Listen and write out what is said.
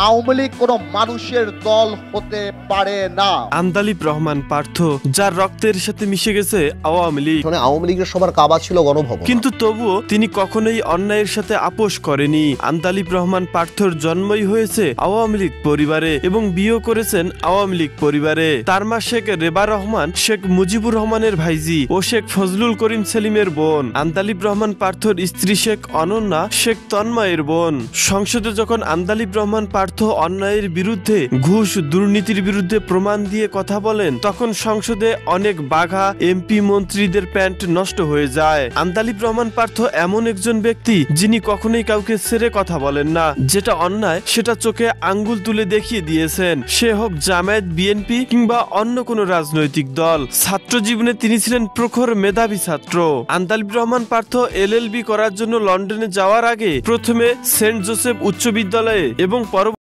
আওয়ামী লীগ কোনো মানুষের দল হতে পারে না। আন্দালিব রহমান পার্থ, যার রক্তের সাথে মিশে গেছে আওয়ামী লীগ। আওয়ামী লীগের সবার কাবা ছিল গণভবন, কিন্তু তবুও তিনি কখনোই অন্যায়ের সাথে আপোষ করেনি। আন্দালিব রহমান পার্থর জন্মই হয়েছে আওয়ামী লীগ পরিবারে এবং বিয়ে করেছেন আওয়ামী লীগ পরিবারে। তার মা শেখ রেবা রহমান শেখ মুজিবুর রহমানের ভাইজি ও শেখ ফজলুল করিম সেলিমের বোন। আন্দালিব রহমান পার্থর স্ত্রী শেখ অনন্যা শেখ তন্ময়ের বোন। সংসদে যখন আন্দালিব রহমান পার্থ অন্যায়ের বিরুদ্ধে, ঘুষ দুর্নীতির বিরুদ্ধে প্রমাণ দিয়ে কথা বলেন, তখন সংসদে অনেক বাঘা এমপি মন্ত্রীদের প্যান্ট নষ্ট হয়ে যায়। আন্দালিব রহমান পার্থ এমন একজন ব্যক্তি যিনি কখনোই কাউকে ছেড়ে কথা বলেন না। যেটা অন্যায় সেটা চোখে আঙ্গুল তুলে দেখিয়ে দিয়েছেন, সে হোক জামায়াত, বিএনপি কিংবা অন্য কোনো রাজনৈতিক দল। ছাত্র জীবনে তিনি ছিলেন প্রখর মেধাবী ছাত্র। আন্দালিব রহমান পার্থ LLB করার জন্য লন্ডনে যাওয়ার আগে প্রথমে সেন্ট জোসেফ উচ্চ বিদ্যালয়ে এবং পরবর্তী